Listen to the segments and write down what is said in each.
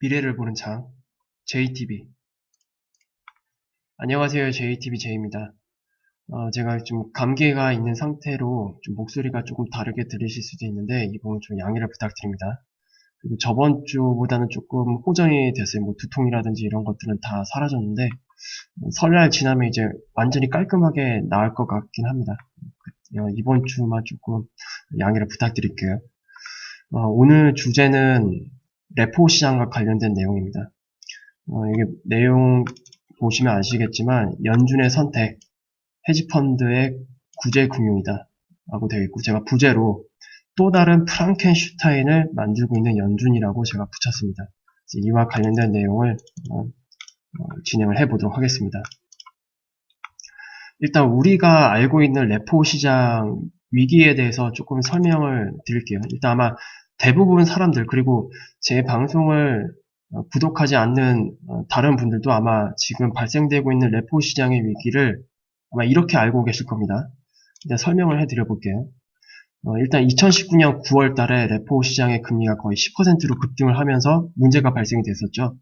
미래를 보는 장, JTB. 안녕하세요. JTB J입니다. 제가 좀 감기가 있는 상태로 좀 목소리가 조금 다르게 들리실 수도 있는데, 이 부분 좀 양해를 부탁드립니다. 그리고 저번 주보다는 조금 호전이 됐어요. 뭐 두통이라든지 이런 것들은 다 사라졌는데, 설날 지나면 이제 완전히 깔끔하게 나을 것 같긴 합니다. 이번 주만 조금 양해를 부탁드릴게요. 오늘 주제는 레포 시장과 관련된 내용입니다. 이게 내용 보시면 아시겠지만 연준의 선택, 헤지펀드의 구제금융이다 라고 되어 있고, 제가 부제로 또 다른 프랑켄슈타인을 만들고 있는 연준이라고 제가 붙였습니다. 이와 관련된 내용을 진행을 해보도록 하겠습니다. 일단 우리가 알고 있는 레포 시장 위기에 대해서 조금 설명을 드릴게요. 일단 아마 대부분 사람들, 그리고 제 방송을 구독하지 않는 다른 분들도 아마 지금 발생되고 있는 레포 시장의 위기를 아마 이렇게 알고 계실 겁니다. 일단 설명을 해드려 볼게요. 일단 2019년 9월 달에 레포 시장의 금리가 거의 10%로 급등을 하면서 문제가 발생이 됐었죠.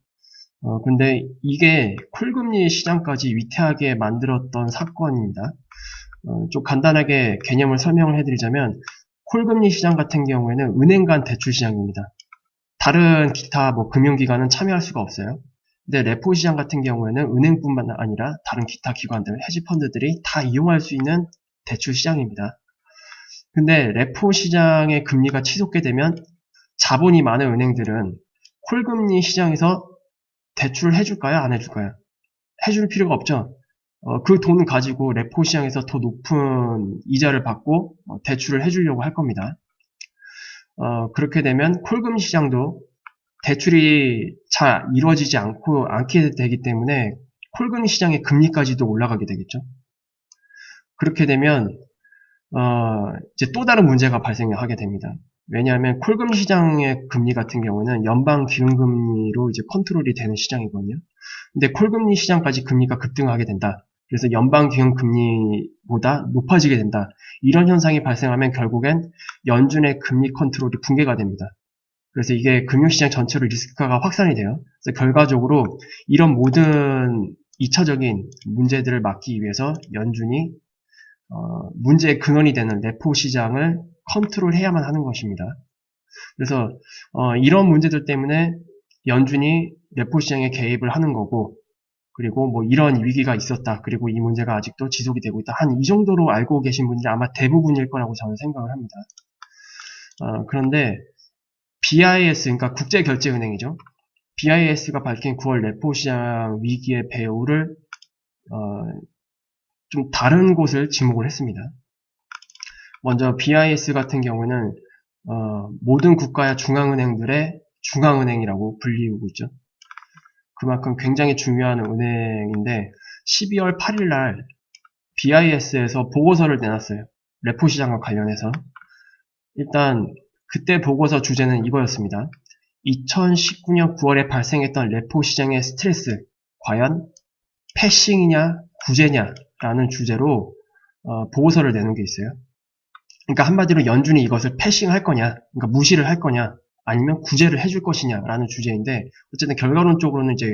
근데 이게 콜금리 시장까지 위태하게 만들었던 사건입니다. 좀 간단하게 개념을 설명을 해드리자면, 콜금리 시장 같은 경우에는 은행 간 대출 시장입니다. 다른 기타 뭐 금융기관은 참여할 수가 없어요. 근데 레포 시장 같은 경우에는 은행뿐만 아니라 다른 기타 기관들, 헤지펀드들이 다 이용할 수 있는 대출 시장입니다. 근데 레포 시장의 금리가 치솟게 되면 자본이 많은 은행들은 콜금리 시장에서 대출을 해줄까요? 안 해줄까요? 해줄 필요가 없죠. 그 돈을 가지고 레포 시장에서 더 높은 이자를 받고 대출을 해주려고 할 겁니다. 그렇게 되면 콜금 시장도 대출이 잘 이루어지지 않게 되기 때문에 콜금 시장의 금리까지도 올라가게 되겠죠. 그렇게 되면 이제 또 다른 문제가 발생하게 됩니다. 왜냐하면 콜금 시장의 금리 같은 경우는 연방 기준금리로 이제 컨트롤이 되는 시장이거든요. 근데 콜금리 시장까지 금리가 급등하게 된다. 그래서 연방 기준 금리보다 높아지게 된다. 이런 현상이 발생하면 결국엔 연준의 금리 컨트롤이 붕괴가 됩니다. 그래서 이게 금융시장 전체로 리스크가 확산이 돼요. 그래서 결과적으로 이런 모든 2차적인 문제들을 막기 위해서 연준이 문제의 근원이 되는 레포 시장을 컨트롤해야만 하는 것입니다. 그래서 이런 문제들 때문에 연준이 레포 시장에 개입을 하는 거고, 그리고 뭐 이런 위기가 있었다, 그리고 이 문제가 아직도 지속이 되고 있다, 한 이 정도로 알고 계신 분들이 아마 대부분일 거라고 저는 생각을 합니다. 그런데 BIS, 그러니까 국제결제은행이죠. BIS가 밝힌 9월 레포 시장 위기의 배후를 좀 다른 곳을 지목을 했습니다. 먼저 BIS 같은 경우는 모든 국가의 중앙은행들의 중앙은행이라고 불리우고 있죠. 그만큼 굉장히 중요한 은행인데 12월 8일 날 BIS에서 보고서를 내놨어요. 레포 시장과 관련해서. 일단 그때 보고서 주제는 이거였습니다. 2019년 9월에 발생했던 레포 시장의 스트레스, 과연 패싱이냐 구제냐라는 주제로 보고서를 내놓은 게 있어요. 그러니까 한마디로 연준이 이것을 패싱할 거냐, 그러니까 무시를 할 거냐, 아니면 구제를 해줄 것이냐라는 주제인데, 어쨌든 결과론적으로는 이제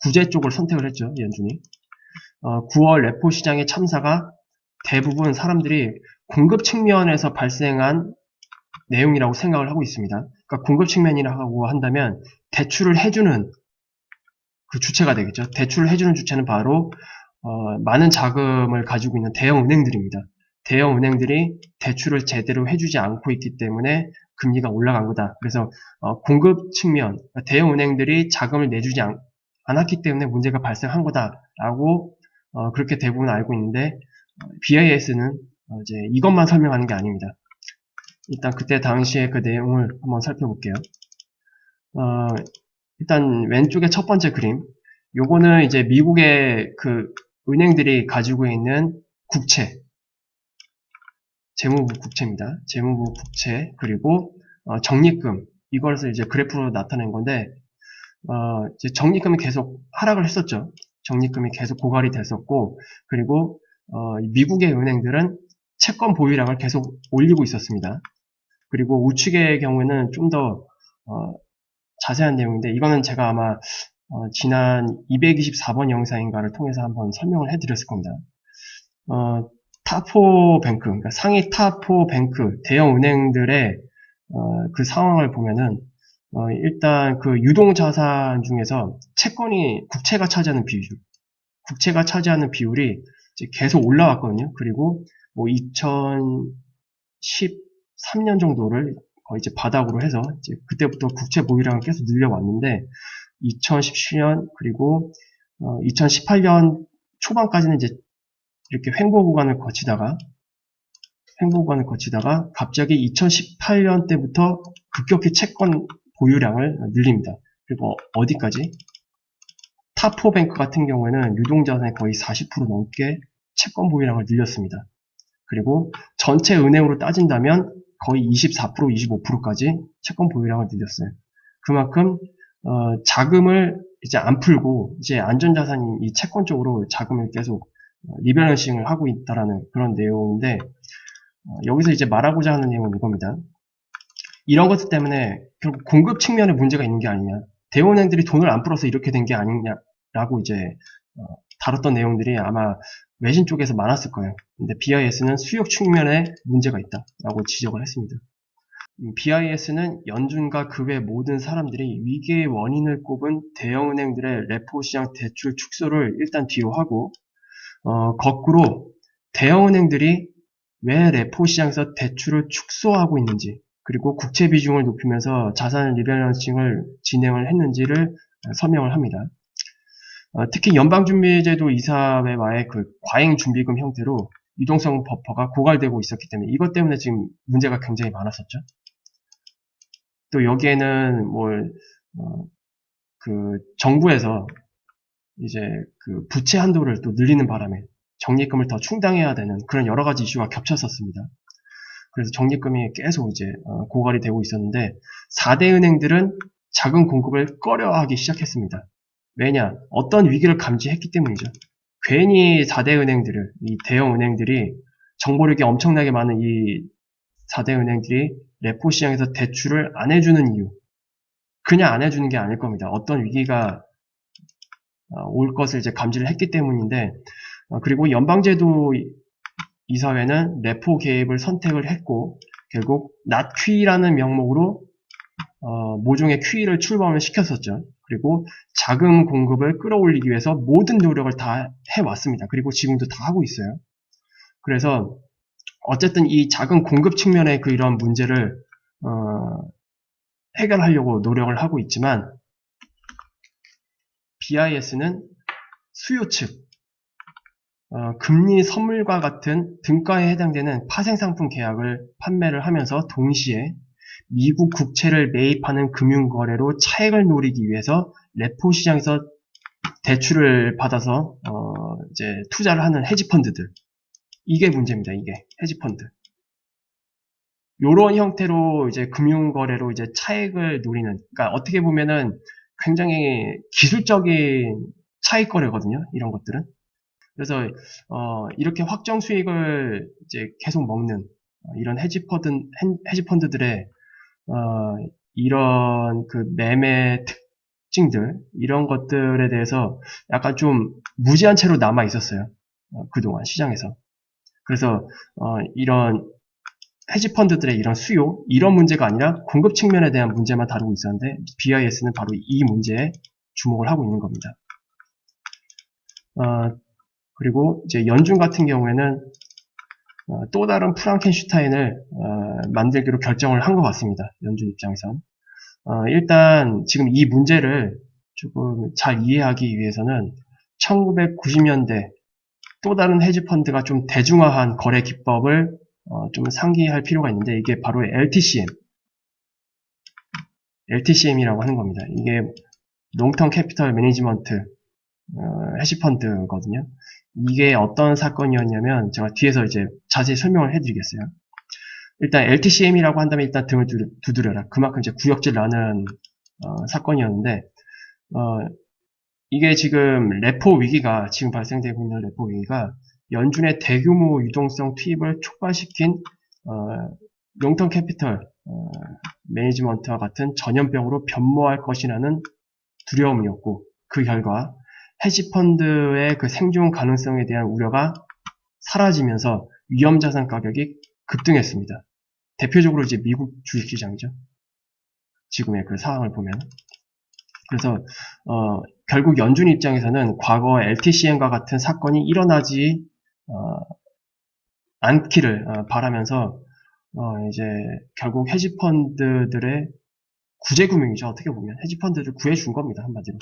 구제 쪽을 선택을 했죠, 연준이. 9월 레포 시장의 참사가 대부분 사람들이 공급 측면에서 발생한 내용이라고 생각을 하고 있습니다. 그러니까 공급 측면이라고 한다면 대출을 해주는 그 주체가 되겠죠. 대출을 해주는 주체는 바로 많은 자금을 가지고 있는 대형 은행들입니다. 대형 은행들이 대출을 제대로 해주지 않고 있기 때문에 금리가 올라간 거다. 그래서 공급 측면, 대형 은행들이 자금을 내주지 않았기 때문에 문제가 발생한 거다라고 그렇게 대부분 알고 있는데, BIS는 이제 이것만 설명하는 게 아닙니다. 일단 그때 당시에 그 내용을 한번 살펴볼게요. 일단 왼쪽에 첫 번째 그림, 요거는 이제 미국의 그 은행들이 가지고 있는 국채, 재무부 국채입니다. 재무부 국채, 그리고 적립금, 이것을 이제 그래프로 나타낸 건데, 이제 적립금이 계속 하락을 했었죠. 적립금이 계속 고갈이 됐었고, 그리고 미국의 은행들은 채권 보유량을 계속 올리고 있었습니다. 그리고 우측의 경우에는 좀 더 자세한 내용인데 이거는 제가 아마 지난 224번 영상인가를 통해서 한번 설명을 해드렸을 겁니다. 탑4 뱅크, 그러니까 상위 탑4 뱅크, 대형 은행들의 그 상황을 보면은 일단 그 유동 자산 중에서 채권이 국채가 차지하는 비율이 이제 계속 올라왔거든요. 그리고 뭐 2013년 정도를 거의 이제 바닥으로 해서 이제 그때부터 국채 보유량을 계속 늘려왔는데 2017년 그리고 2018년 초반까지는 이제 이렇게 횡보 구간을 거치다가 갑자기 2018년 때부터 급격히 채권 보유량을 늘립니다. 그리고 어디까지? 탑4뱅크 같은 경우에는 유동자산의 거의 40% 넘게 채권 보유량을 늘렸습니다. 그리고 전체 은행으로 따진다면 거의 24%, 25%까지 채권 보유량을 늘렸어요. 그만큼 자금을 이제 안 풀고 이제 안전자산인 이 채권 쪽으로 자금을 계속 리밸런싱을 하고 있다라는 그런 내용인데 여기서 이제 말하고자 하는 내용은 이겁니다. 이런 것들 때문에 결국 공급 측면에 문제가 있는 게 아니냐. 대은행들이 돈을 안 풀어서 이렇게 된 게 아니냐라고 이제 다뤘던 내용들이 아마 외신 쪽에서 많았을 거예요. 근데 BIS는 수요 측면에 문제가 있다라고 지적을 했습니다. BIS는 연준과 그 외 모든 사람들이 위기의 원인을 꼽은 대형은행들의 레포 시장 대출 축소를 일단 뒤로 하고 거꾸로 대형은행들이 왜 레포 시장에서 대출을 축소하고 있는지 그리고 국채 비중을 높이면서 자산 리밸런싱을 진행을 했는지를 설명을 합니다. 특히 연방준비제도 이사회와의 그 과잉준비금 형태로 유동성 버퍼가 고갈되고 있었기 때문에 이것 때문에 지금 문제가 굉장히 많았었죠. 또 여기에는 그 정부에서 이제 그 부채 한도를 또 늘리는 바람에 적립금을 더 충당해야 되는 그런 여러 가지 이슈가 겹쳤었습니다. 그래서 적립금이 계속 이제 고갈이 되고 있었는데 4대 은행들은 자금 공급을 꺼려하기 시작했습니다. 왜냐? 어떤 위기를 감지했기 때문이죠. 괜히 4대 은행들을, 이 대형 은행들이 정보력이 엄청나게 많은 이 4대 은행들이 레포 시장에서 대출을 안 해주는 이유. 그냥 안 해주는 게 아닐 겁니다. 어떤 위기가 올 것을 이제 감지를 했기 때문인데, 그리고 연방제도 이사회는 레포 개입을 선택을 했고, 결국 not QE라는 명목으로 모종의 QE를 출범을 시켰었죠. 그리고 자금 공급을 끌어올리기 위해서 모든 노력을 다 해왔습니다. 그리고 지금도 다 하고 있어요. 그래서 어쨌든 이 자금 공급 측면의 그 이런 문제를 해결하려고 노력을 하고 있지만 BIS는 수요 측, 금리 선물과 같은 등가에 해당되는 파생상품 계약을 판매를 하면서 동시에 미국 국채를 매입하는 금융거래로 차익을 노리기 위해서 레포 시장에서 대출을 받아서 이제 투자를 하는 헤지펀드들. 이게 문제입니다. 이게 헤지펀드. 요런 형태로 이제 금융거래로 이제 차익을 노리는, 그러니까 어떻게 보면은 굉장히 기술적인 차익거래거든요. 이런 것들은. 그래서 이렇게 확정 수익을 이제 계속 먹는 이런 헤지펀드들의 이런 그 매매 특징들, 이런 것들에 대해서 약간 좀 무지한 채로 남아 있었어요. 그동안 시장에서. 그래서 이런 헤지펀드들의 이런 수요, 이런 문제가 아니라 공급 측면에 대한 문제만 다루고 있었는데 BIS는 바로 이 문제에 주목을 하고 있는 겁니다. 그리고 이제 연준 같은 경우에는 또 다른 프랑켄슈타인을 만들기로 결정을 한 것 같습니다. 연준 입장에선. 일단 지금 이 문제를 조금 잘 이해하기 위해서는 1990년대 또 다른 헤지펀드가 좀 대중화한 거래 기법을 좀 상기할 필요가 있는데 이게 바로 LTCM이라고 하는 겁니다. 이게 롱텀 캐피털 매니지먼트 헤지펀드거든요. 이게 어떤 사건이었냐면 제가 뒤에서 이제 자세히 설명을 해드리겠어요. 일단 LTCM이라고 한다면 일단 등을 두드려라. 그만큼 이제 구역질 나는 사건이었는데 이게 지금 레포 위기가 지금 발생되고 있는 레포 위기가 연준의 대규모 유동성 투입을 촉발시킨 롱텀 캐피털 매니지먼트와 같은 전염병으로 변모할 것이라는 두려움이었고, 그 결과 헤지펀드의 그 생존 가능성에 대한 우려가 사라지면서 위험자산 가격이 급등했습니다. 대표적으로 이제 미국 주식시장이죠. 지금의 그 상황을 보면. 그래서 결국 연준 입장에서는 과거 LTCM과 같은 사건이 일어나지 않기를 바라면서 이제 결국 헤지펀드들의 구제금융이죠. 어떻게 보면 헤지펀드를 구해준 겁니다. 한마디로.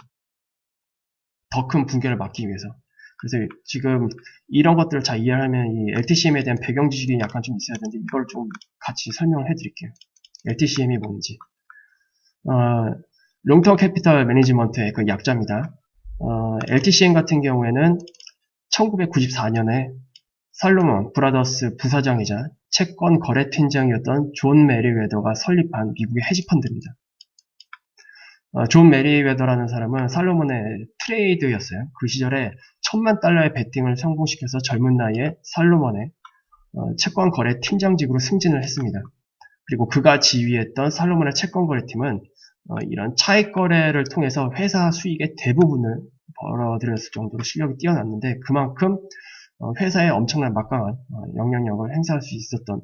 더 큰 붕괴를 막기 위해서. 그래서 지금 이런 것들을 잘 이해하면 이 LTCM에 대한 배경 지식이 약간 좀 있어야 되는데 이걸 좀 같이 설명을 해드릴게요. LTCM이 뭔지. 롱텀 캐피털 매니지먼트의 그 약자입니다. LTCM 같은 경우에는 1994년에 살로몬 브라더스 부사장이자 채권 거래 팀장이었던 존 메리웨더가 설립한 미국의 헤지펀드입니다. 존 메리웨더라는 사람은 살로몬의 트레이드였어요. 그 시절에 $10,000,000의 베팅을 성공시켜서 젊은 나이에 살로몬의 채권 거래 팀장직으로 승진을 했습니다. 그리고 그가 지휘했던 살로몬의 채권 거래팀은 이런 차익 거래를 통해서 회사 수익의 대부분을 벌어들였을 정도로 실력이 뛰어났는데 그만큼 회사에 엄청난 막강한 영향력을 행사할 수 있었던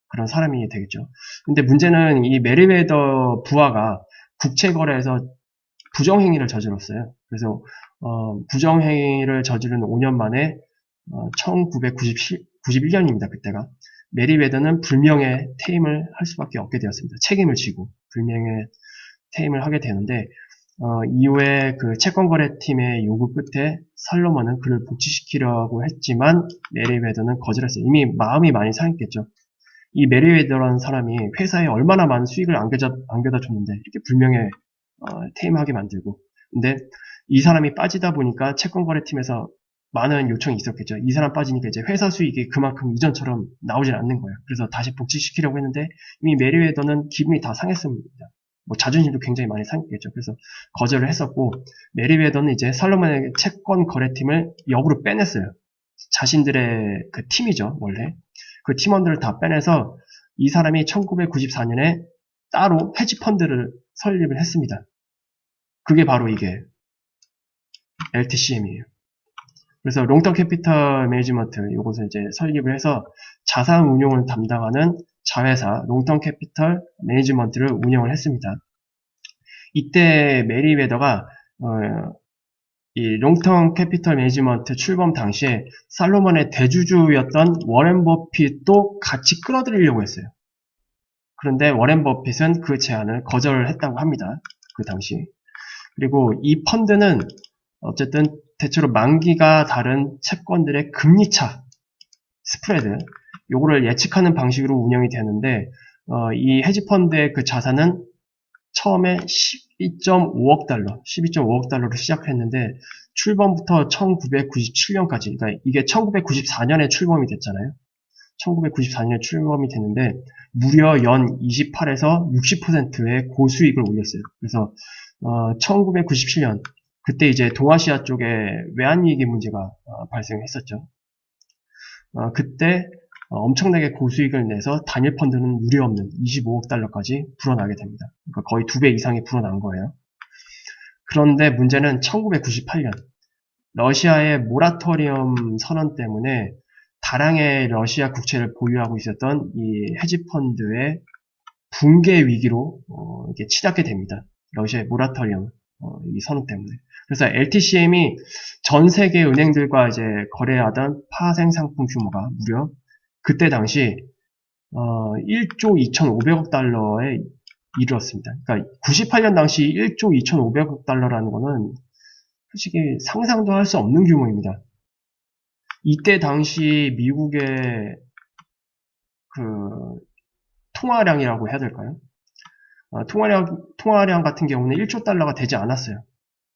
그런 사람이 되겠죠. 근데 문제는 이 메리웨더 부하가 국채거래에서 부정행위를 저질렀어요. 그래서 부정행위를 저지른 5년 만에 1991년입니다. 그때가. 메리웨더는 불명예 퇴임을 할 수밖에 없게 되었습니다. 책임을 지고 불명예 퇴임을 하게 되는데 이후에 그 채권거래팀의 요구 끝에 살로몬은 그를 복직시키려고 했지만 메리웨더는 거절했어요. 이미 마음이 많이 상했겠죠. 이 메리웨더라는 사람이 회사에 얼마나 많은 수익을 안겨다 줬는데 이렇게 불명예 퇴임하게 만들고 근데 이 사람이 빠지다 보니까 채권거래팀에서 많은 요청이 있었겠죠. 이 사람 빠지니까 이제 회사 수익이 그만큼 이전처럼 나오질 않는 거예요. 그래서 다시 복직시키려고 했는데 이미 메리웨더는 기분이 다 상했습니다. 뭐 자존심도 굉장히 많이 상했겠죠. 그래서 거절을 했었고 메리웨더는 이제 살로몬의 채권 거래팀을 역으로 빼냈어요. 자신들의 그 팀이죠, 원래. 그 팀원들을 다 빼내서 이 사람이 1994년에 따로 헤지펀드를 설립을 했습니다. 그게 바로 이게 LTCM이에요. 그래서 롱텀 캐피털 매니지먼트 이것을 이제 설립을 해서 자산 운용을 담당하는 자회사 롱텀 캐피털 매니지먼트를 운영을 했습니다. 이때 메리웨더가 이 롱텀 캐피털 매니지먼트 출범 당시에 살로몬의 대주주였던 워렌 버핏도 같이 끌어들이려고 했어요. 그런데 워렌 버핏은 그 제안을 거절을 했다고 합니다. 그 당시. 그리고 이 펀드는 어쨌든 대체로 만기가 다른 채권들의 금리차, 스프레드, 요거를 예측하는 방식으로 운영이 되는데 이 헤지펀드의 그 자산은 처음에 12.5억 달러로 시작했는데 출범부터 1997년까지, 그러니까 이게 1994년에 출범이 됐잖아요. 1994년에 출범이 됐는데 무려 연 28에서 60%의 고수익을 올렸어요. 그래서 1997년 그때 이제 동아시아 쪽에 외환위기 문제가 발생했었죠. 그때 엄청나게 고수익을 내서 단일 펀드는 유례없는 25억 달러까지 불어나게 됩니다. 그러니까 거의 2배 이상이 불어난 거예요. 그런데 문제는 1998년 러시아의 모라토리엄 선언 때문에 다량의 러시아 국채를 보유하고 있었던 이 헤지펀드의 붕괴 위기로 이렇게 치닫게 됩니다. 러시아의 모라토리엄 이 선언 때문에. 그래서 LTCM이 전 세계 은행들과 이제 거래하던 파생 상품 규모가 무려 그때 당시 1조 2,500억 달러에 이르렀습니다. 그러니까 98년 당시 1조 2,500억 달러라는 거는 솔직히 상상도 할 수 없는 규모입니다. 이때 당시 미국의 그 통화량이라고 해야 될까요? 통화량 같은 경우는 1조 달러가 되지 않았어요.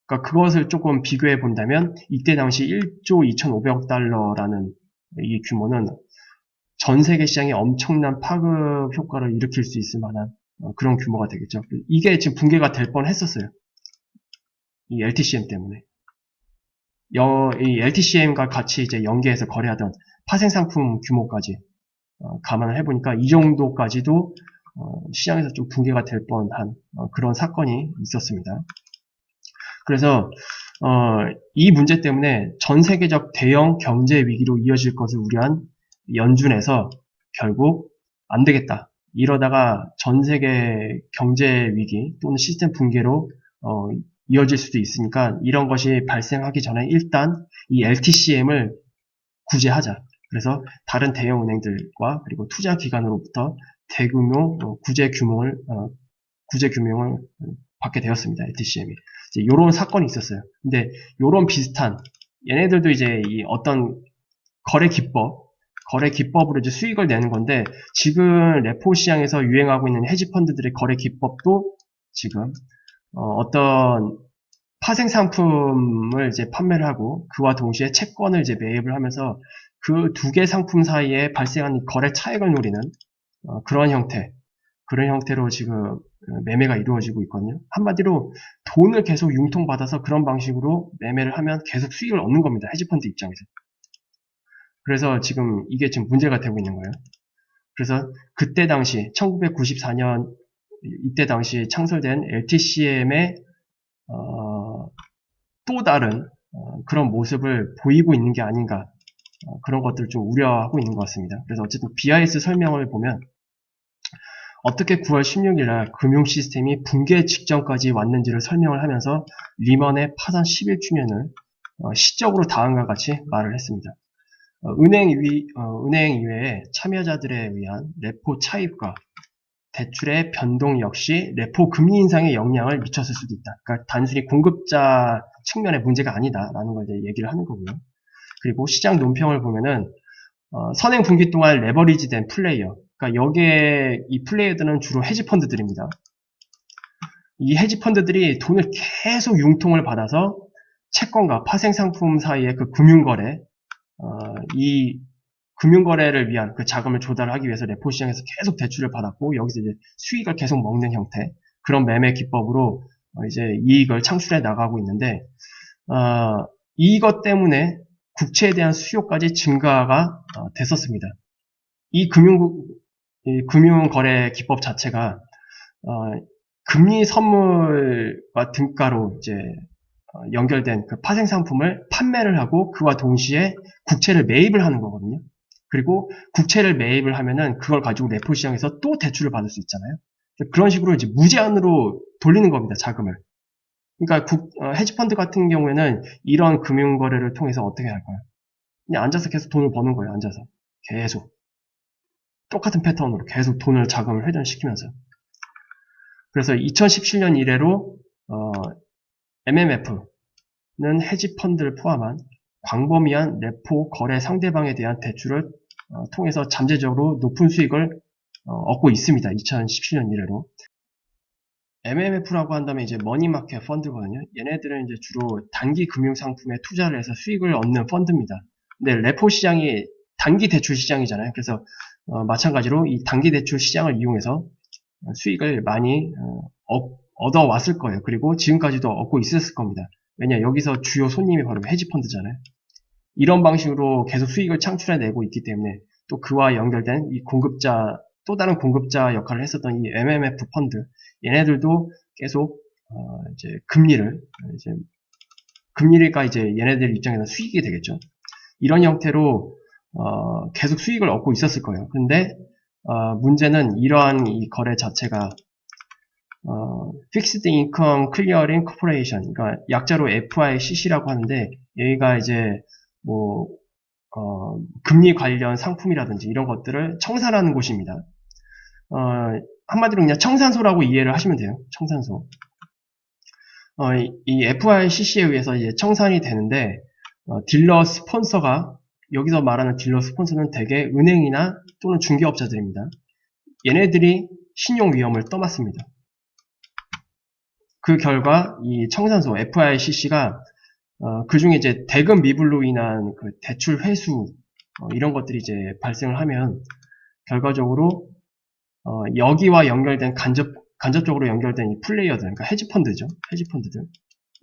그러니까 그것을 조금 비교해 본다면 이때 당시 1조 2,500억 달러라는 이 규모는 전 세계 시장에 엄청난 파급 효과를 일으킬 수 있을 만한 그런 규모가 되겠죠. 이게 지금 붕괴가 될 뻔했었어요. 이 LTCM 때문에. 이 LTCM과 같이 이제 연계해서 거래하던 파생 상품 규모까지 감안을 해보니까 이 정도까지도 시장에서 좀 붕괴가 될 뻔한 그런 사건이 있었습니다. 그래서 이 문제 때문에 전 세계적 대형 경제 위기로 이어질 것을 우려한 연준에서 결국 안 되겠다. 이러다가 전 세계 경제 위기 또는 시스템 붕괴로 이어질 수도 있으니까 이런 것이 발생하기 전에 일단 이 LTCM을 구제하자. 그래서 다른 대형 은행들과 그리고 투자 기관으로부터 대규모 구제 규명을 받게 되었습니다. LTCM이. 이런 사건이 있었어요. 근데 이런 비슷한 얘네들도 이제 이 어떤 거래 기법으로 이제 수익을 내는 건데 지금 레포 시장에서 유행하고 있는 헤지 펀드들의 거래 기법도 지금 어떤 파생 상품을 이제 판매를 하고 그와 동시에 채권을 이제 매입을 하면서 그 두 개 상품 사이에 발생한 거래 차익을 노리는 그런 형태로 지금 매매가 이루어지고 있거든요. 한마디로 돈을 계속 융통받아서 그런 방식으로 매매를 하면 계속 수익을 얻는 겁니다. 헤지펀드 입장에서. 그래서 지금 이게 지금 문제가 되고 있는 거예요. 그래서 그때 당시 1994년 이때 당시 창설된 LTCM의 또 다른 그런 모습을 보이고 있는 게 아닌가 그런 것들을 좀 우려하고 있는 것 같습니다. 그래서 어쨌든 BIS 설명을 보면 어떻게 9월 16일 날 금융 시스템이 붕괴 직전까지 왔는지를 설명을 하면서 리먼의 파산 11주년을 시적으로 다음과 같이 말을 했습니다. 은행 이외에 참여자들에 의한 레포 차입과 대출의 변동 역시 레포 금리 인상에 영향을 미쳤을 수도 있다. 그러니까 단순히 공급자 측면의 문제가 아니다라는 걸 이제 얘기를 하는 거고요. 그리고 시장 논평을 보면은 선행 분기 동안 레버리지된 플레이어. 그러니까 여기에 이 플레이어들은 주로 헤지 펀드들입니다. 이 헤지 펀드들이 돈을 계속 융통을 받아서 채권과 파생 상품 사이의 그 금융거래, 이 금융거래를 위한 그 자금을 조달하기 위해서 레포 시장에서 계속 대출을 받았고 여기서 이제 수익을 계속 먹는 형태 그런 매매 기법으로 이제 이익을 창출해 나가고 있는데 이것 때문에 국채에 대한 수요까지 증가가 됐었습니다. 이 금융거래 기법 자체가 금리 선물과 등가로 이제 연결된 그 파생 상품을 판매를 하고 그와 동시에 국채를 매입을 하는 거거든요. 그리고 국채를 매입을 하면은 그걸 가지고 레포 시장에서 또 대출을 받을 수 있잖아요. 그런 식으로 이제 무제한으로 돌리는 겁니다, 자금을. 그러니까 헤지펀드 같은 경우에는 이런 금융거래를 통해서 어떻게 할까요? 그냥 앉아서 계속 돈을 버는 거예요, 앉아서. 계속. 똑같은 패턴으로 계속 자금을 회전시키면서. 그래서 2017년 이래로, MMF는 헤지펀드를 포함한 광범위한 레포 거래 상대방에 대한 대출을 통해서 잠재적으로 높은 수익을 얻고 있습니다. 2017년 이래로. MMF라고 한다면 이제 머니마켓 펀드거든요. 얘네들은 이제 주로 단기 금융 상품에 투자를 해서 수익을 얻는 펀드입니다. 근데 레포 시장이 단기 대출 시장이잖아요. 그래서 마찬가지로 이 단기 대출 시장을 이용해서 수익을 많이 얻어왔을 거예요. 그리고 지금까지도 얻고 있었을 겁니다. 왜냐 여기서 주요 손님이 바로 헤지펀드잖아요. 이런 방식으로 계속 수익을 창출해내고 있기 때문에 또 그와 연결된 이 또 다른 공급자 역할을 했었던 이 MMF 펀드, 얘네들도 계속 이제 금리가 이제 얘네들 입장에서 수익이 되겠죠. 이런 형태로 계속 수익을 얻고 있었을 거예요. 근데 문제는 이러한 이 거래 자체가 Fixed Income Clearing Corporation, 그러니까 약자로 FICC라고 하는데 여기가 이제 뭐 금리 관련 상품이라든지 이런 것들을 청산하는 곳입니다. 한마디로 그냥 청산소라고 이해를 하시면 돼요. 청산소. 이 FICC에 의해서 이제 청산이 되는데 딜러 스폰서가 여기서 말하는 딜러 스폰서는 대개 은행이나 또는 중개업자들입니다. 얘네들이 신용 위험을 떠맡습니다. 그 결과 이 청산소 FICC가 그 중에 이제 대금 미불로 인한 그 대출 회수 이런 것들이 이제 발생을 하면 결과적으로 여기와 연결된 간접적으로 연결된 이 플레이어들, 그러니까 헤지펀드죠. 헤지펀드들.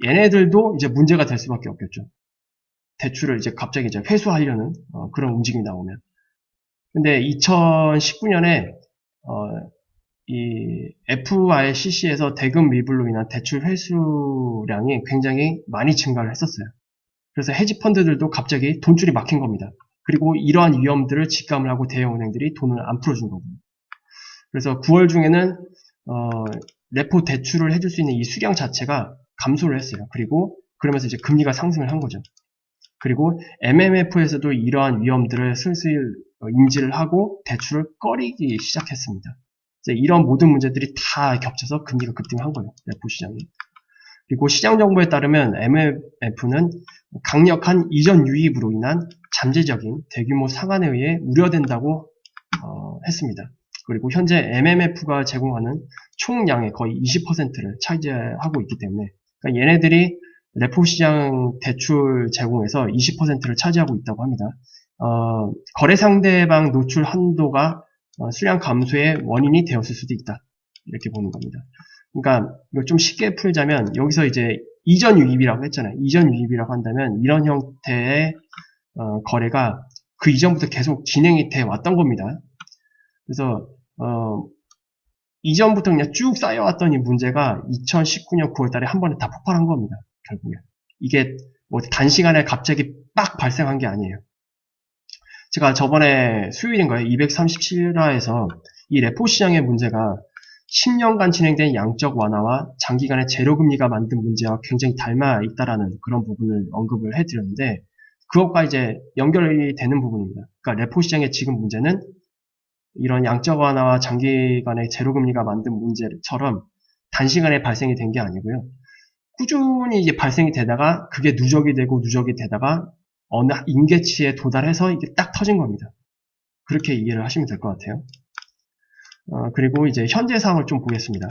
얘네들도 이제 문제가 될 수밖에 없겠죠. 대출을 이제 갑자기 이제 회수하려는 그런 움직임이 나오면. 근데 2019년에 이 FRCC에서 대금 미불로 인한 대출 회수량이 굉장히 많이 증가를 했었어요. 그래서 헤지펀드들도 갑자기 돈줄이 막힌 겁니다. 그리고 이러한 위험들을 직감을 하고 대형은행들이 돈을 안 풀어준 거고요. 그래서 9월 중에는 레포 대출을 해줄 수 있는 이 수량 자체가 감소를 했어요. 그리고 그러면서 이제 금리가 상승을 한 거죠. 그리고 MMF에서도 이러한 위험들을 슬슬 인지를 하고 대출을 꺼리기 시작했습니다. 이런 모든 문제들이 다 겹쳐서 금리가 급등한 거예요. 레포 시장이. 그리고 시장 정보에 따르면 MMF는 강력한 이전 유입으로 인한 잠재적인 대규모 상한에 의해 우려된다고 했습니다. 그리고 현재 MMF가 제공하는 총량의 거의 20%를 차지하고 있기 때문에 그러니까 얘네들이 레포 시장 대출 제공에서 20%를 차지하고 있다고 합니다. 거래 상대방 노출 한도가 수량 감소의 원인이 되었을 수도 있다. 이렇게 보는 겁니다. 그러니까 이걸 좀 쉽게 풀자면 여기서 이제 이전 유입이라고 했잖아요. 이전 유입이라고 한다면 이런 형태의 거래가 그 이전부터 계속 진행이 돼 왔던 겁니다. 그래서 이전부터 그냥 쭉 쌓여왔던 이 문제가 2019년 9월 달에 한 번에 다 폭발한 겁니다. 결국에. 이게 뭐 단시간에 갑자기 빡 발생한 게 아니에요. 제가 저번에 수요일인가요? 237화에서 이 레포 시장의 문제가 10년간 진행된 양적 완화와 장기간의 제로금리가 만든 문제와 굉장히 닮아 있다라는 그런 부분을 언급을 해드렸는데 그것과 이제 연결이 되는 부분입니다. 그러니까 레포 시장의 지금 문제는 이런 양적 완화와 장기간의 제로금리가 만든 문제처럼 단시간에 발생이 된 게 아니고요. 꾸준히 이제 발생이 되다가 그게 누적이 되다가 어느 임계치에 도달해서 이게 딱 터진 겁니다. 그렇게 이해를 하시면 될 것 같아요. 그리고 이제 현재 상황을 좀 보겠습니다.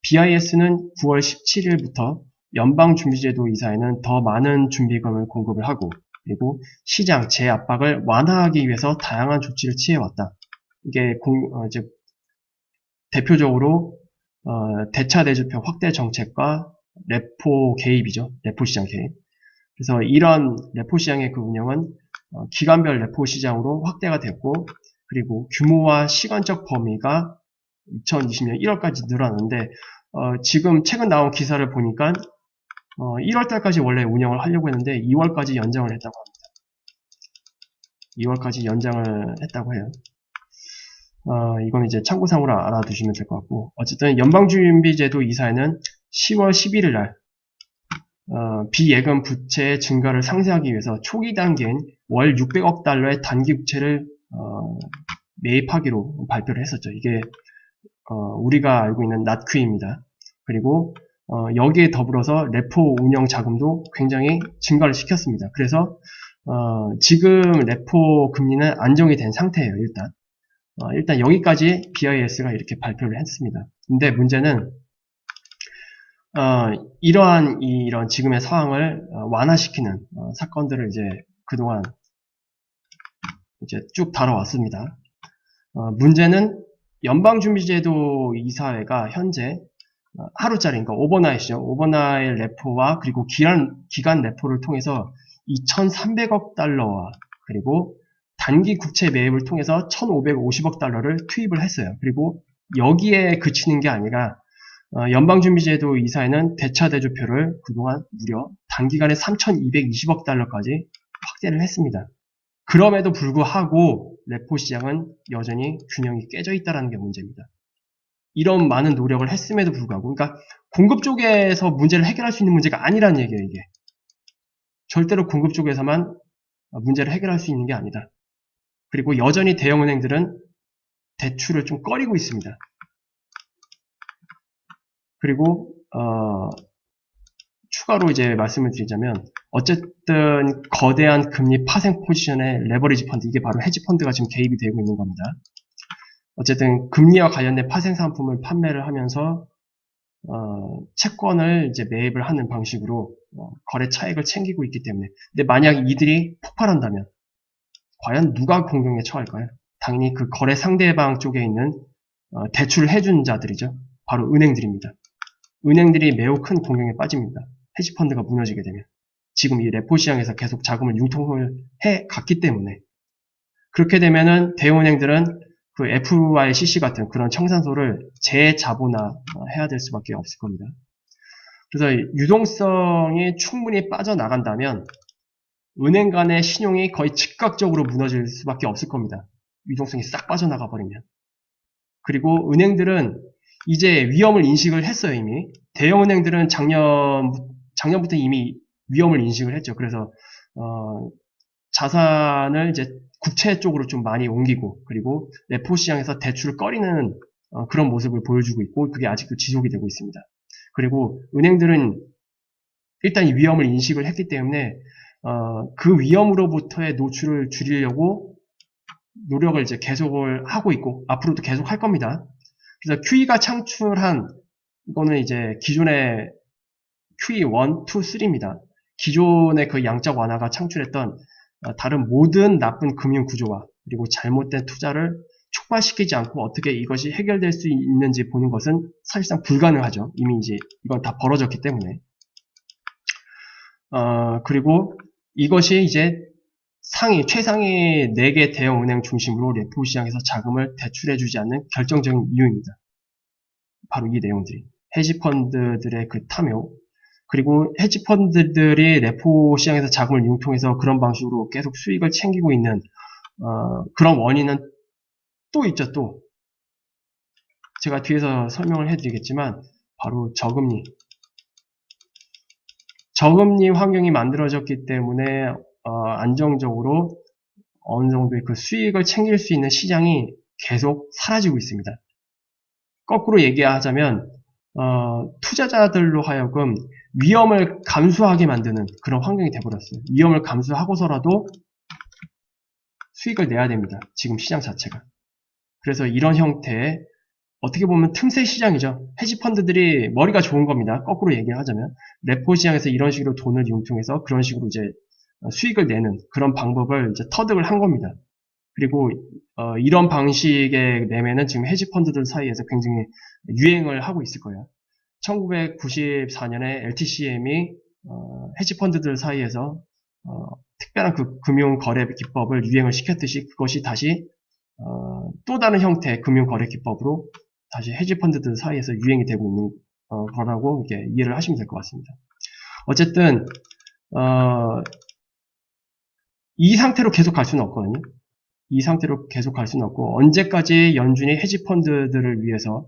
BIS는 9월 17일부터 연방준비제도 이사회는 더 많은 준비금을 공급을 하고 그리고 시장 재압박을 완화하기 위해서 다양한 조치를 취해왔다. 이게 이제 대표적으로 대차대조표 확대 정책과 레포 개입이죠. 레포 시장 개입. 그래서 이런 레포 시장의 그 운영은 기간별 레포 시장으로 확대가 됐고 그리고 규모와 시간적 범위가 2020년 1월까지 늘어났는데 지금 최근 나온 기사를 보니까 1월달까지 원래 운영을 하려고 했는데 2월까지 연장을 했다고 합니다. 2월까지 연장을 했다고 해요. 이건 이제 참고상으로 알아두시면 될 것 같고 어쨌든 연방준비제도 이사회는 10월 11일 날 비예금 부채의 증가를 상쇄하기 위해서 초기 단계인 월 600억 달러의 단기 부채를 매입하기로 발표를 했었죠. 이게 우리가 알고 있는 낫퀴입니다. 그리고 여기에 더불어서 레포 운영 자금도 굉장히 증가를 시켰습니다. 그래서 지금 레포 금리는 안정이 된 상태예요. 일단 여기까지 BIS가 이렇게 발표를 했습니다. 근데 문제는 이런 지금의 상황을 완화시키는 사건들을 이제 그동안 이제 쭉 다뤄왔습니다. 문제는 연방준비제도 이사회가 현재 하루짜리, 그러니까 오버나잇이죠. 오버나잇 레포와 그리고 기간 레포를 통해서 2,300억 달러와 그리고 단기 국채 매입을 통해서 1,550억 달러를 투입을 했어요. 그리고 여기에 그치는 게 아니라 연방준비제도 이사회는 대차대조표를 그동안 무려 단기간에 3,220억 달러까지 확대를 했습니다. 그럼에도 불구하고 레포 시장은 여전히 균형이 깨져 있다는 게 문제입니다. 이런 많은 노력을 했음에도 불구하고 그러니까 공급 쪽에서 문제를 해결할 수 있는 문제가 아니라는 얘기예요. 이게 절대로 공급 쪽에서만 문제를 해결할 수 있는 게 아니다. 그리고 여전히 대형은행들은 대출을 좀 꺼리고 있습니다. 그리고 추가로 이제 말씀을 드리자면 어쨌든 거대한 금리 파생 포지션의 레버리지 펀드, 이게 바로 헤지 펀드가 지금 개입이 되고 있는 겁니다. 어쨌든 금리와 관련된 파생 상품을 판매를 하면서 채권을 이제 매입을 하는 방식으로 거래 차익을 챙기고 있기 때문에 근데 만약 이들이 폭발한다면 과연 누가 공경에 처할까요? 당연히 그 거래 상대방 쪽에 있는 대출을 해준 자들이죠. 바로 은행들입니다. 은행들이 매우 큰 공경에 빠집니다. 헤지펀드가 무너지게 되면. 지금 이 레포 시장에서 계속 자금을 융통을 해 갔기 때문에. 그렇게 되면은 대형은행들은 그 FYCC 같은 그런 청산소를 재자본화해야 될 수밖에 없을 겁니다. 그래서 유동성이 충분히 빠져나간다면 은행 간의 신용이 거의 즉각적으로 무너질 수밖에 없을 겁니다. 유동성이 싹 빠져나가 버리면. 그리고 은행들은 이제 위험을 인식을 했어요, 이미. 대형은행들은 작년부터 이미 위험을 인식을 했죠. 그래서, 자산을 이제 국채 쪽으로 좀 많이 옮기고, 그리고 레포 시장에서 대출을 꺼리는 그런 모습을 보여주고 있고, 그게 아직도 지속이 되고 있습니다. 그리고 은행들은 일단 이 위험을 인식을 했기 때문에, 그 위험으로부터의 노출을 줄이려고 노력을 이제 계속을 하고 있고, 앞으로도 계속 할 겁니다. 그래서 QE가 창출한, 이거는 이제 기존의 QE 1, 2, 3입니다. 기존의 그 양적 완화가 창출했던 다른 모든 나쁜 금융 구조와 그리고 잘못된 투자를 촉발시키지 않고 어떻게 이것이 해결될 수 있는지 보는 것은 사실상 불가능하죠. 이미 이제 이건 다 벌어졌기 때문에. 그리고 이것이 이제 최상위 4개 대형은행 중심으로 레포 시장에서 자금을 대출해주지 않는 결정적인 이유입니다. 바로 이 내용들이. 헤지펀드들의 그 탐욕, 그리고 헤지펀드들이 레포 시장에서 자금을 융통해서 그런 방식으로 계속 수익을 챙기고 있는 그런 원인은 또 있죠, 또. 제가 뒤에서 설명을 해드리겠지만 바로 저금리. 저금리 환경이 만들어졌기 때문에 안정적으로 어느 정도의 그 수익을 챙길 수 있는 시장이 계속 사라지고 있습니다. 거꾸로 얘기하자면 투자자들로 하여금 위험을 감수하게 만드는 그런 환경이 돼버렸어요. 위험을 감수하고서라도 수익을 내야 됩니다. 지금 시장 자체가. 그래서 이런 형태의 어떻게 보면 틈새 시장이죠. 헤지펀드들이 머리가 좋은 겁니다. 거꾸로 얘기하자면 레포 시장에서 이런 식으로 돈을 융통해서 그런 식으로 이제 수익을 내는 그런 방법을 이제 터득을 한 겁니다. 그리고 이런 방식의 매매는 지금 헤지펀드들 사이에서 굉장히 유행을 하고 있을 거예요. 1994년에 LTCM이 헤지펀드들 사이에서 특별한 그 금융 거래 기법을 유행을 시켰듯이 그것이 다시 또 다른 형태의 금융 거래 기법으로 다시 헤지펀드들 사이에서 유행이 되고 있는 거라고 이렇게 이해를 하시면 될 것 같습니다. 어쨌든 이 상태로 계속 갈 수는 없거든요. 이 상태로 계속 갈 수는 없고 언제까지 연준이 헤지펀드들을 위해서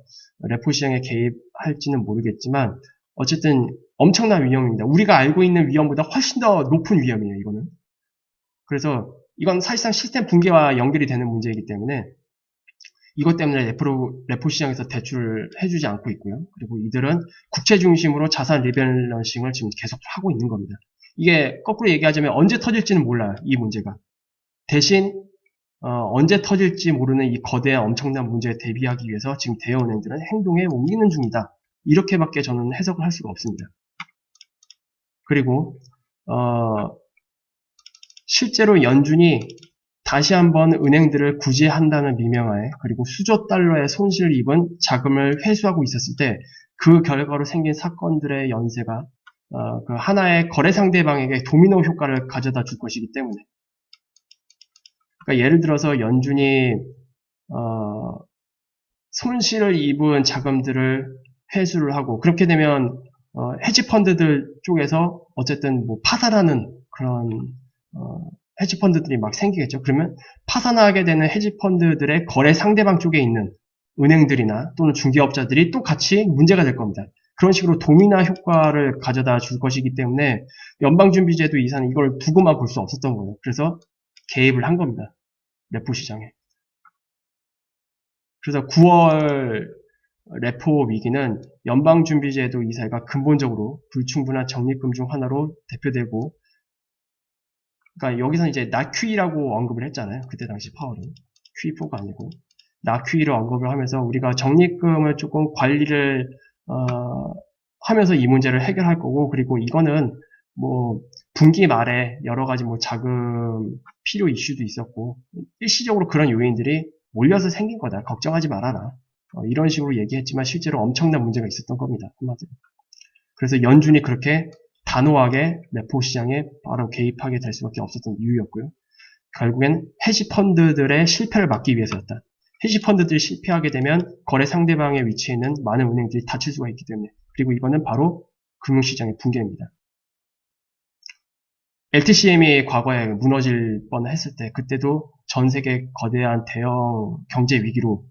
레포 시장에 개입할지는 모르겠지만 어쨌든 엄청난 위험입니다. 우리가 알고 있는 위험보다 훨씬 더 높은 위험이에요. 이거는. 그래서 이건 사실상 시스템 붕괴와 연결이 되는 문제이기 때문에 이것 때문에 레포 시장에서 대출을 해주지 않고 있고요. 그리고 이들은 국채 중심으로 자산 리밸런싱을 지금 계속 하고 있는 겁니다. 이게 거꾸로 얘기하자면 언제 터질지는 몰라요. 이 문제가. 대신 언제 터질지 모르는 이 거대한 엄청난 문제에 대비하기 위해서 지금 대형은행들은 행동에 옮기는 중이다. 이렇게밖에 저는 해석을 할 수가 없습니다. 그리고 실제로 연준이 다시 한번 은행들을 구제한다는 미명하에 그리고 수조 달러의 손실을 입은 자금을 회수하고 있었을 때 그 결과로 생긴 사건들의 연쇄가 그 하나의 거래 상대방에게 도미노 효과를 가져다 줄 것이기 때문에 그러니까 예를 들어서 연준이 손실을 입은 자금들을 회수를 하고 그렇게 되면 헤지펀드들 쪽에서 어쨌든 뭐 파산하는 그런 헤지펀드들이 막 생기겠죠. 그러면 파산하게 되는 헤지펀드들의 거래 상대방 쪽에 있는 은행들이나 또는 중개업자들이 또 같이 문제가 될 겁니다. 그런 식으로 도미노 효과를 가져다 줄 것이기 때문에 연방준비제도 이사는 이걸 두고만 볼 수 없었던 거예요. 그래서 개입을 한 겁니다. 레포 시장에. 그래서 9월 레포 위기는 연방준비제도 이사회가 근본적으로 불충분한 적립금 중 하나로 대표되고 그러니까 여기서 이제 QE라고 언급을 했잖아요. 그때 당시 파월은. QE4가 아니고 QE를 언급을 하면서 우리가 적립금을 조금 관리를 하면서 이 문제를 해결할 거고 그리고 이거는 뭐 분기 말에 여러 가지 뭐 자금 필요 이슈도 있었고 일시적으로 그런 요인들이 몰려서 생긴 거다. 걱정하지 말아라. 이런 식으로 얘기했지만 실제로 엄청난 문제가 있었던 겁니다. 한마디로. 그래서 연준이 그렇게 단호하게 레포 시장에 바로 개입하게 될 수밖에 없었던 이유였고요. 결국엔 헤지펀드들의 실패를 막기 위해서였다. 헤지 펀드들이 실패하게 되면 거래 상대방의 위치에 있는 많은 은행들이 닫힐 수가 있기 때문에. 그리고 이거는 바로 금융시장의 붕괴입니다. LTCM이 과거에 무너질 뻔했을 때 그때도 전 세계 거대한 대형 경제 위기로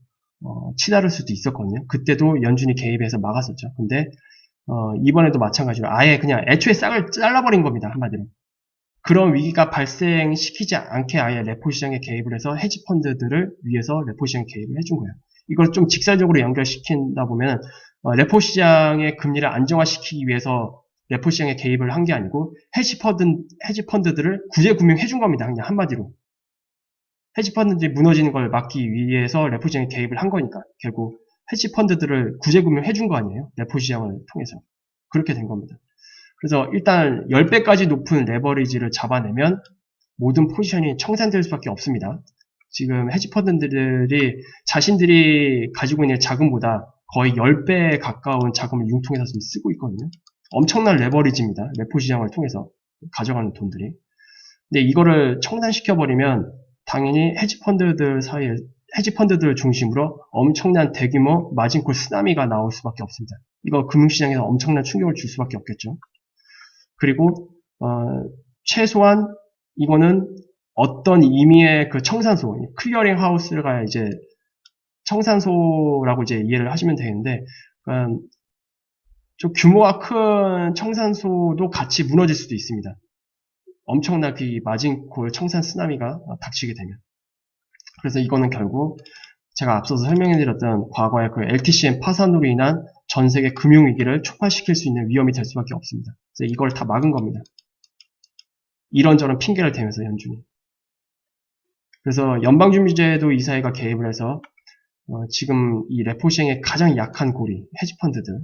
치달을 수도 있었거든요. 그때도 연준이 개입해서 막았었죠. 근데 이번에도 마찬가지로 아예 그냥 애초에 싹을 잘라버린 겁니다. 한마디로. 그런 위기가 발생시키지 않게 아예 레포 시장에 개입을 해서 헤지 펀드들을 위해서 레포 시장에 개입을 해준 거예요. 이걸 좀 직설적으로 연결시킨다 보면 레포 시장의 금리를 안정화시키기 위해서 레포 시장에 개입을 한 게 아니고 헤지 펀드들을 구제금융해 준 겁니다. 그냥 한마디로. 헤지 펀드들이 무너지는 걸 막기 위해서 레포 시장에 개입을 한 거니까 결국 헤지 펀드들을 구제금융해 준 거 아니에요? 레포 시장을 통해서. 그렇게 된 겁니다. 그래서 일단 10배까지 높은 레버리지를 잡아내면 모든 포지션이 청산될 수밖에 없습니다. 지금 헤지 펀드들이 자신들이 가지고 있는 자금보다 거의 10배에 가까운 자금을 융통해서 지금 쓰고 있거든요. 엄청난 레버리지입니다. 레포 시장을 통해서 가져가는 돈들이. 근데 이거를 청산시켜버리면 당연히 헤지 펀드들 중심으로 엄청난 대규모 마진콜 쓰나미가 나올 수밖에 없습니다. 이거 금융시장에서 엄청난 충격을 줄 수밖에 없겠죠. 그리고 최소한 이거는 어떤 의미의 그 청산소, 클리어링 하우스가 이제 청산소라고 이제 이해를 하시면 되는데, 좀 규모가 큰 청산소도 같이 무너질 수도 있습니다. 엄청난 그 마진콜 청산 쓰나미가 닥치게 되면. 그래서 이거는 결국 제가 앞서서 설명해드렸던 과거의 그 LTCM 파산으로 인한 전 세계 금융위기를 촉발시킬 수 있는 위험이 될 수밖에 없습니다. 그래서 이걸 다 막은 겁니다. 이런저런 핑계를 대면서 연준이. 그래서 연방준비제도 이사회가 개입을 해서 지금 이 레포 시장의 가장 약한 고리, 헤지펀드들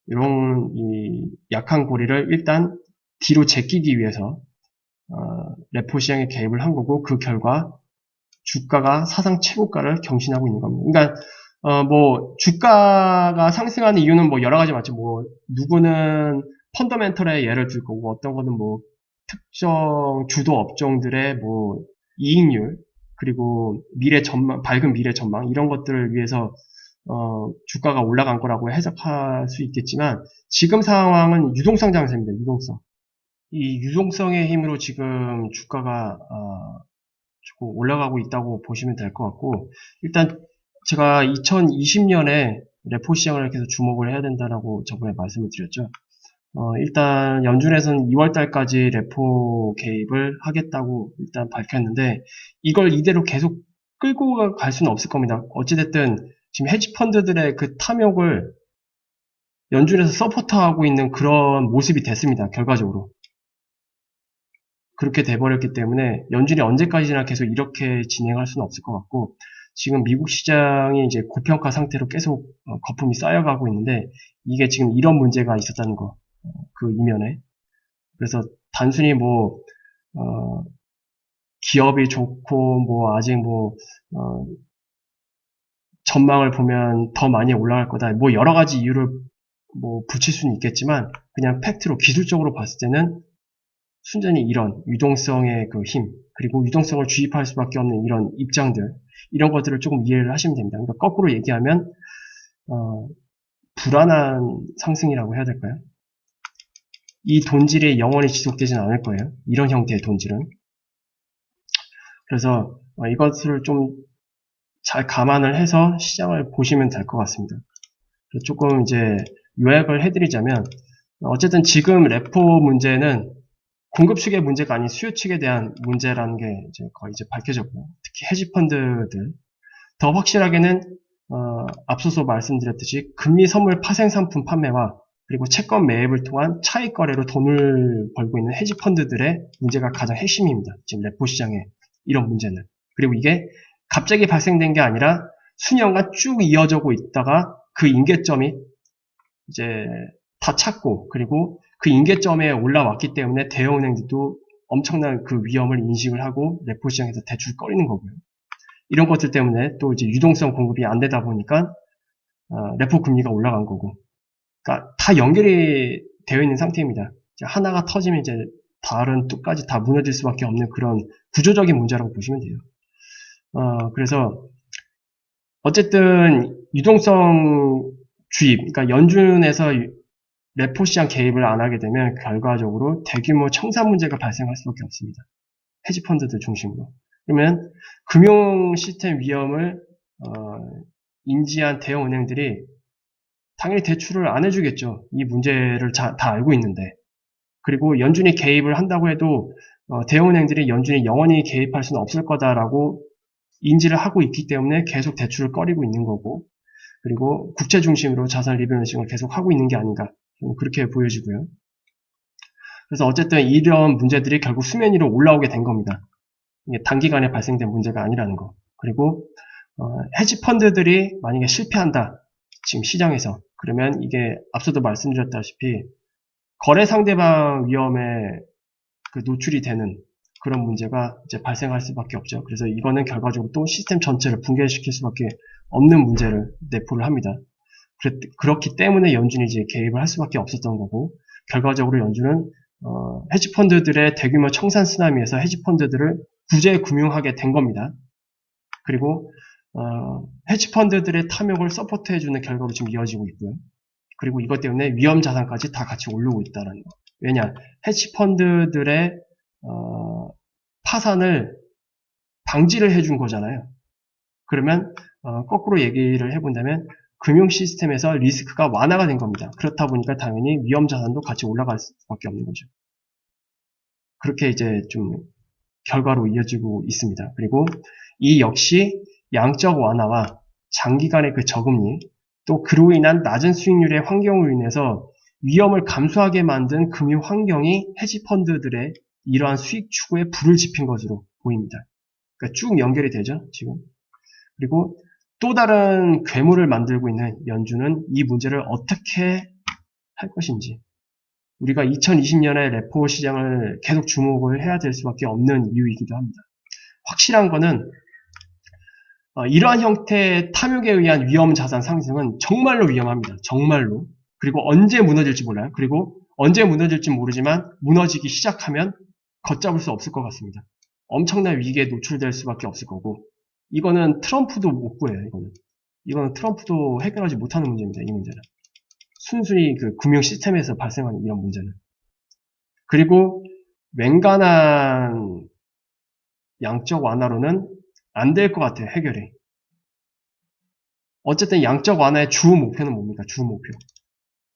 이런 이 약한 고리를 일단 뒤로 제끼기 위해서 레포 시장에 개입을 한 거고 그 결과 주가가 사상 최고가를 경신하고 있는 겁니다. 그러니까 뭐 주가가 상승하는 이유는 뭐 여러 가지 많죠. 뭐 누구는 펀더멘털의 예를 들 거고 어떤 거는 뭐 특정 주도 업종들의 뭐 이익률 그리고 미래 전망, 밝은 미래 전망 이런 것들을 위해서 주가가 올라간 거라고 해석할 수 있겠지만 지금 상황은 유동성 장세입니다. 유동성. 이 유동성의 힘으로 지금 주가가 조금 올라가고 있다고 보시면 될 것 같고 일단 제가 2020년에 레포 시장을 계속 주목을 해야 된다라고 저번에 말씀을 드렸죠. 일단 연준에서는 2월 달까지 레포 개입을 하겠다고 일단 밝혔는데 이걸 이대로 계속 끌고 갈 수는 없을 겁니다. 어찌됐든 지금 헤지 펀드들의 그 탐욕을 연준에서 서포터하고 있는 그런 모습이 됐습니다. 결과적으로. 그렇게 돼버렸기 때문에 연준이 언제까지나 계속 이렇게 진행할 수는 없을 것 같고 지금 미국 시장이 이제 고평가 상태로 계속 거품이 쌓여가고 있는데 이게 지금 이런 문제가 있었다는 거. 그 이면에. 그래서 단순히 뭐 기업이 좋고 뭐 아직 뭐 전망을 보면 더 많이 올라갈 거다. 뭐 여러 가지 이유를 뭐 붙일 수는 있겠지만 그냥 팩트로 기술적으로 봤을 때는 순전히 이런 유동성의 그 힘, 그리고 유동성을 주입할 수밖에 없는 이런 입장들, 이런 것들을 조금 이해를 하시면 됩니다. 그러니까 거꾸로 얘기하면, 불안한 상승이라고 해야 될까요? 이 돈질이 영원히 지속되지는 않을 거예요. 이런 형태의 돈질은. 그래서 이것을 좀 잘 감안을 해서 시장을 보시면 될 것 같습니다. 조금 이제 요약을 해드리자면, 어쨌든 지금 레포 문제는 공급 측의 문제가 아닌 수요 측에 대한 문제라는 게 이제 거의 이제 밝혀졌고요. 특히 헤지 펀드들. 더 확실하게는 앞서서 말씀드렸듯이 금리 선물 파생 상품 판매와 그리고 채권 매입을 통한 차익 거래로 돈을 벌고 있는 헤지 펀드들의 문제가 가장 핵심입니다. 지금 레포 시장의 이런 문제는. 그리고 이게 갑자기 발생된 게 아니라 수년간 쭉 이어지고 있다가 그 임계점이 이제 다 찼고 그리고 그 임계점에 올라왔기 때문에 대형은행들도 엄청난 그 위험을 인식을 하고 레포 시장에서 대출 꺼리는 거고요. 이런 것들 때문에 또 이제 유동성 공급이 안 되다 보니까 레포 금리가 올라간 거고. 그러니까 다 연결이 되어 있는 상태입니다. 하나가 터지면 이제 다른 뚝까지 다 무너질 수밖에 없는 그런 구조적인 문제라고 보시면 돼요. 그래서 어쨌든 유동성 주입, 그러니까 연준에서 레포 시장 개입을 안 하게 되면 결과적으로 대규모 청산 문제가 발생할 수밖에 없습니다. 헤지 펀드들 중심으로. 그러면 금융 시스템 위험을 인지한 대형 은행들이 당연히 대출을 안 해주겠죠. 이 문제를 다 알고 있는데. 그리고 연준이 개입을 한다고 해도 대형 은행들이 연준이 영원히 개입할 수는 없을 거다라고 인지를 하고 있기 때문에 계속 대출을 꺼리고 있는 거고, 그리고 국채 중심으로 자산 리밸런싱을 계속 하고 있는 게 아닌가, 그렇게 보여지고요. 그래서 어쨌든 이런 문제들이 결국 수면 위로 올라오게 된 겁니다. 이게 단기간에 발생된 문제가 아니라는 거. 그리고 헤지 펀드들이 만약에 실패한다, 지금 시장에서, 그러면 이게 앞서도 말씀드렸다시피 거래 상대방 위험에 노출이 되는 그런 문제가 이제 발생할 수밖에 없죠. 그래서 이거는 결과적으로 또 시스템 전체를 붕괴시킬 수밖에 없는 문제를 내포를 합니다. 그렇기 때문에 연준이 이제 개입을 할 수밖에 없었던 거고, 결과적으로 연준은 헤지 펀드들의 대규모 청산 쓰나미에서 헤지 펀드들을 구제 금융하게 된 겁니다. 그리고 헤지 펀드들의 탐욕을 서포트해주는 결과로 지금 이어지고 있고요. 그리고 이것 때문에 위험 자산까지 다 같이 오르고 있다는 거. 왜냐, 헤지 펀드들의 파산을 방지를 해준 거잖아요. 그러면 거꾸로 얘기를 해본다면 금융 시스템에서 리스크가 완화가 된 겁니다. 그렇다 보니까 당연히 위험 자산도 같이 올라갈 수밖에 없는 거죠. 그렇게 이제 좀 결과로 이어지고 있습니다. 그리고 이 역시 양적 완화와 장기간의 그 저금리, 또 그로 인한 낮은 수익률의 환경으로 인해서 위험을 감수하게 만든 금융 환경이 헤지 펀드들의 이러한 수익 추구에 불을 지핀 것으로 보입니다. 그러니까 쭉 연결이 되죠, 지금. 그리고 또 다른 괴물을 만들고 있는 연준은 이 문제를 어떻게 할 것인지, 우리가 2020년에 레포 시장을 계속 주목을 해야 될 수밖에 없는 이유이기도 합니다. 확실한 거는 이러한 형태의 탐욕에 의한 위험 자산 상승은 정말로 위험합니다. 정말로. 그리고 언제 무너질지 몰라요. 그리고 언제 무너질지 모르지만 무너지기 시작하면 걷잡을 수 없을 것 같습니다. 엄청난 위기에 노출될 수밖에 없을 거고, 이거는 트럼프도 못 구해요. 이거는 트럼프도 해결하지 못하는 문제입니다. 이 문제는 순순히 그 금융 시스템에서 발생하는 이런 문제는. 그리고 맹간한 양적 완화로는 안 될 것 같아요. 해결이. 어쨌든 양적 완화의 주 목표는 뭡니까? 주 목표.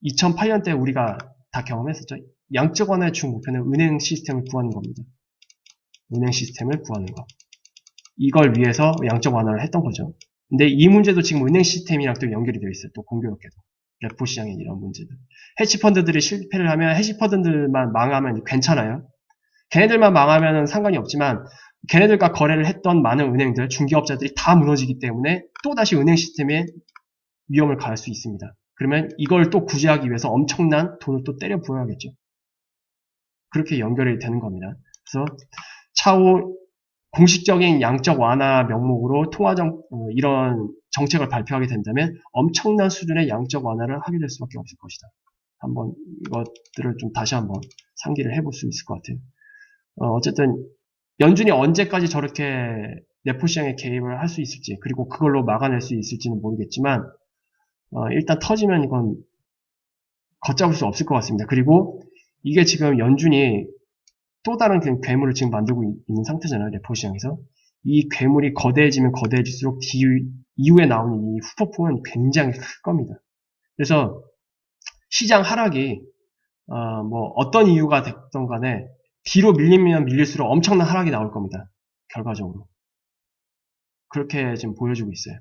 2008년 때 우리가 다 경험했었죠. 양적 완화의 주 목표는 은행 시스템을 구하는 겁니다. 은행 시스템을 구하는 거. 이걸 위해서 양적 완화를 했던 거죠. 근데 이 문제도 지금 은행 시스템이랑 또 연결이 되어 있어요. 또 공교롭게도. 레포 시장의 이런 문제들. 헤지펀드들이 실패를 하면 헤지펀드들만 망하면 괜찮아요. 걔네들만 망하면 상관이 없지만 걔네들과 거래를 했던 많은 은행들, 중개업자들이 다 무너지기 때문에 또다시 은행 시스템에 위험을 가할 수 있습니다. 그러면 이걸 또 구제하기 위해서 엄청난 돈을 또 때려 부어야겠죠. 그렇게 연결이 되는 겁니다. 그래서 차후 공식적인 양적 완화 명목으로 이런 정책을 발표하게 된다면 엄청난 수준의 양적 완화를 하게 될 수밖에 없을 것이다. 한번 이것들을 좀 다시 한번 상기를 해볼 수 있을 것 같아요. 어쨌든 연준이 언제까지 저렇게 레포 시장에 개입을 할 수 있을지, 그리고 그걸로 막아낼 수 있을지는 모르겠지만 일단 터지면 이건 걷잡을 수 없을 것 같습니다. 그리고 이게 지금 연준이 또 다른 괴물을 지금 만들고 있는 상태잖아요. 레포 시장에서. 이 괴물이 거대해지면 거대해질수록 이후에 나오는 이 후폭풍은 굉장히 클 겁니다. 그래서 시장 하락이 뭐 어떤 이유가 됐던 간에 뒤로 밀리면 밀릴수록 엄청난 하락이 나올 겁니다. 결과적으로. 그렇게 지금 보여주고 있어요.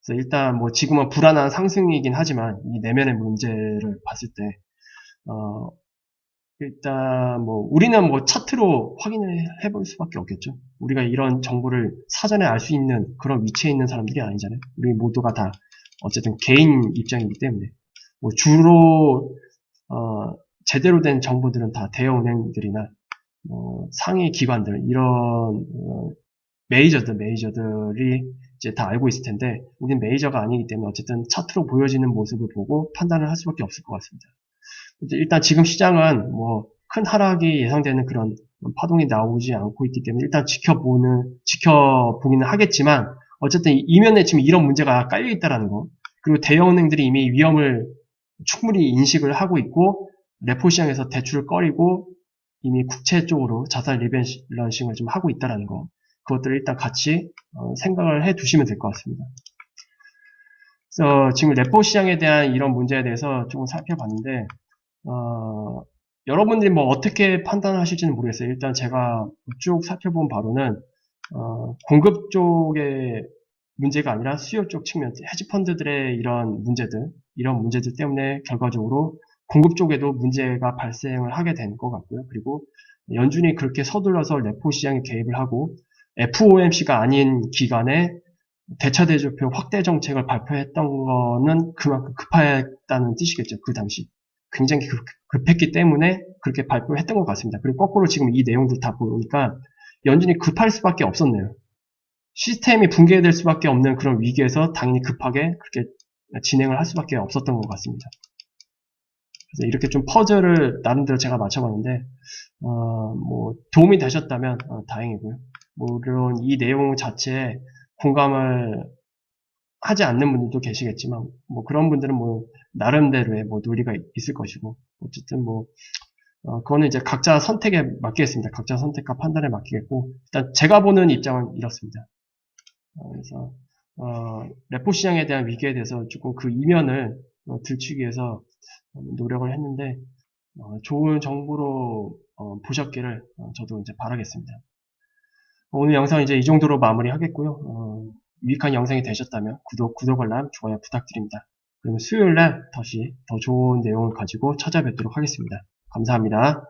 그래서 일단 뭐 지금은 불안한 상승이긴 하지만 이 내면의 문제를 봤을 때 일단 뭐 우리는 뭐 차트로 확인을 해볼 수밖에 없겠죠. 우리가 이런 정보를 사전에 알 수 있는 그런 위치에 있는 사람들이 아니잖아요. 우리 모두가 다 어쨌든 개인 입장이기 때문에 뭐 주로 제대로 된 정보들은 다 대형은행들이나 상위 기관들 이런 메이저들이 이제 다 알고 있을 텐데 우린 메이저가 아니기 때문에 어쨌든 차트로 보여지는 모습을 보고 판단을 할 수밖에 없을 것 같습니다. 일단 지금 시장은 뭐 큰 하락이 예상되는 그런 파동이 나오지 않고 있기 때문에 일단 지켜보기는 하겠지만 어쨌든 이면에 지금 이런 문제가 깔려 있다라는 거. 그리고 대형은행들이 이미 위험을 충분히 인식을 하고 있고 레포 시장에서 대출을 꺼리고 이미 국채 쪽으로 자산 리밸런싱을 좀 하고 있다라는 거. 그것들을 일단 같이 생각을 해 두시면 될 것 같습니다. 그래서 지금 레포 시장에 대한 이런 문제에 대해서 조금 살펴봤는데 여러분들이 뭐 어떻게 판단하실지는 모르겠어요. 일단 제가 쭉 살펴본 바로는 공급 쪽의 문제가 아니라 수요 쪽 측면, 헤지펀드들의 이런 문제들 때문에 결과적으로 공급 쪽에도 문제가 발생을 하게 된 것 같고요. 그리고 연준이 그렇게 서둘러서 레포 시장에 개입을 하고 FOMC가 아닌 기간에 대차대조표 확대 정책을 발표했던 거는 그만큼 급했다는 뜻이겠죠. 그 당시. 굉장히 급했기 때문에 그렇게 발표했던 것 같습니다. 그리고 거꾸로 지금 이 내용들 다 보니까 연준이 급할 수밖에 없었네요. 시스템이 붕괴될 수밖에 없는 그런 위기에서 당연히 급하게 그렇게 진행을 할 수밖에 없었던 것 같습니다. 그래서 이렇게 좀 퍼즐을 나름대로 제가 맞춰봤는데 뭐 도움이 되셨다면 다행이고요. 물론 이 내용 자체에 공감을 하지 않는 분들도 계시겠지만 뭐 그런 분들은 뭐 나름대로의 뭐 논리가 있을 것이고 어쨌든 뭐 그거는 이제 각자 선택에 맡기겠습니다. 각자 선택과 판단에 맡기겠고 일단 제가 보는 입장은 이렇습니다. 그래서 레포 시장에 대한 위기에 대해서 조금 그 이면을 들추기 위해서 노력을 했는데 좋은 정보로 보셨기를 저도 이제 바라겠습니다. 오늘 영상 이제 이 정도로 마무리하겠고요. 유익한 영상이 되셨다면 구독 알람, 좋아요 부탁드립니다. 그럼 수요일날 다시 더 좋은 내용을 가지고 찾아뵙도록 하겠습니다. 감사합니다.